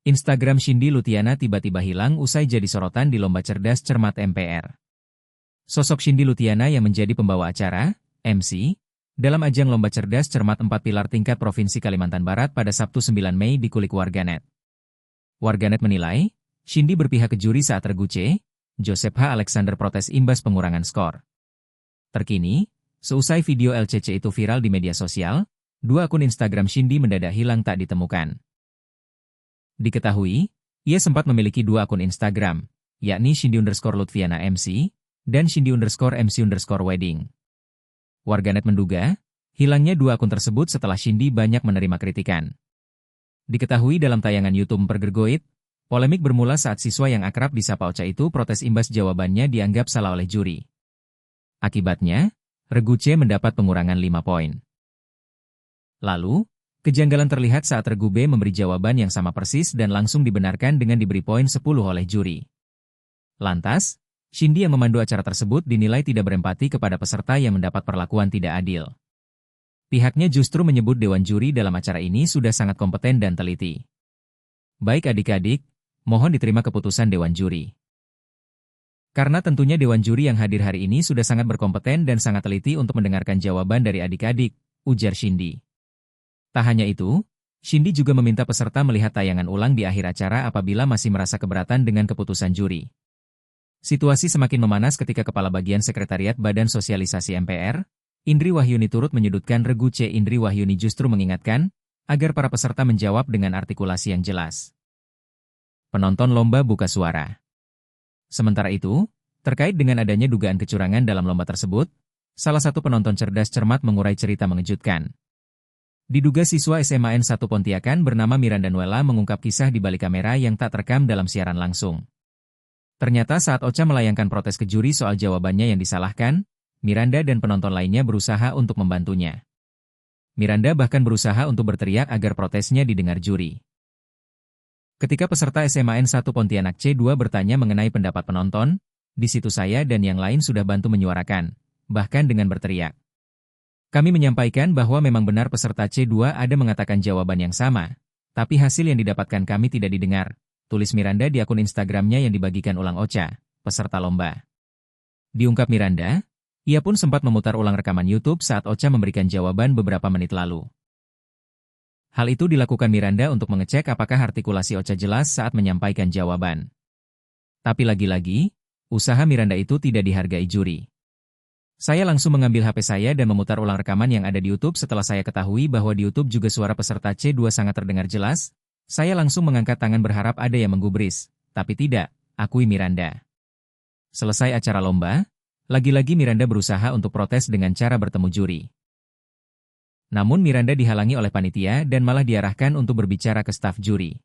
Instagram Shindy Lutiana tiba-tiba hilang usai jadi sorotan di Lomba Cerdas Cermat MPR. Sosok Shindy Lutiana yang menjadi pembawa acara, MC, dalam ajang Lomba Cerdas Cermat 4 Pilar tingkat Provinsi Kalimantan Barat pada Sabtu 9 Mei dikulik warganet. Warganet menilai, Shindy berpihak ke juri saat Regu C, Joseph H. Alexander protes imbas pengurangan skor. Terkini, seusai video LCC itu viral di media sosial, dua akun Instagram Shindy mendadak hilang tak ditemukan. Diketahui, ia sempat memiliki dua akun Instagram, yakni Shindy_Lutfiana MC, dan Shindy_MC_Wedding. Warganet menduga, hilangnya dua akun tersebut setelah Shindy banyak menerima kritikan. Diketahui dalam tayangan YouTube Pergergoit, polemik bermula saat siswa yang akrab disapa Ocha itu protes imbas jawabannya dianggap salah oleh juri. Akibatnya, Regu C mendapat pengurangan 5 poin. Lalu, kejanggalan terlihat saat Regu B memberi jawaban yang sama persis dan langsung dibenarkan dengan diberi poin 10 oleh juri. Lantas, Shindy yang memandu acara tersebut dinilai tidak berempati kepada peserta yang mendapat perlakuan tidak adil. Pihaknya justru menyebut Dewan Juri dalam acara ini sudah sangat kompeten dan teliti. Baik adik-adik, mohon diterima keputusan Dewan Juri. Karena tentunya Dewan Juri yang hadir hari ini sudah sangat berkompeten dan sangat teliti untuk mendengarkan jawaban dari adik-adik, ujar Shindy. Tak hanya itu, Shindy juga meminta peserta melihat tayangan ulang di akhir acara apabila masih merasa keberatan dengan keputusan juri. Situasi semakin memanas ketika Kepala Bagian Sekretariat Badan Sosialisasi MPR, Indri Wahyuni turut menyudutkan Regu C. Indri Wahyuni justru mengingatkan, agar para peserta menjawab dengan artikulasi yang jelas. Penonton lomba buka suara. Sementara itu, terkait dengan adanya dugaan kecurangan dalam lomba tersebut, salah satu penonton cerdas cermat mengurai cerita mengejutkan. Diduga siswa SMAN 1 Pontiakan bernama Miranda Nuela mengungkap kisah di balik kamera yang tak terekam dalam siaran langsung. Ternyata saat Ocha melayangkan protes ke juri soal jawabannya yang disalahkan, Miranda dan penonton lainnya berusaha untuk membantunya. Miranda bahkan berusaha untuk berteriak agar protesnya didengar juri. Ketika peserta SMAN 1 Pontianak C2 bertanya mengenai pendapat penonton, di situ saya dan yang lain sudah bantu menyuarakan, bahkan dengan berteriak. Kami menyampaikan bahwa memang benar peserta C2 ada mengatakan jawaban yang sama, tapi hasil yang didapatkan kami tidak didengar, tulis Miranda di akun Instagramnya yang dibagikan ulang Ocha, peserta lomba. Diungkap Miranda, ia pun sempat memutar ulang rekaman YouTube saat Ocha memberikan jawaban beberapa menit lalu. Hal itu dilakukan Miranda untuk mengecek apakah artikulasi Ocha jelas saat menyampaikan jawaban. Tapi lagi-lagi, usaha Miranda itu tidak dihargai juri. Saya langsung mengambil HP saya dan memutar ulang rekaman yang ada di YouTube setelah saya ketahui bahwa di YouTube juga suara peserta C2 sangat terdengar jelas. Saya langsung mengangkat tangan berharap ada yang menggubris, tapi tidak, akui Miranda. Selesai acara lomba, lagi-lagi Miranda berusaha untuk protes dengan cara bertemu juri. Namun Miranda dihalangi oleh panitia dan malah diarahkan untuk berbicara ke staf juri.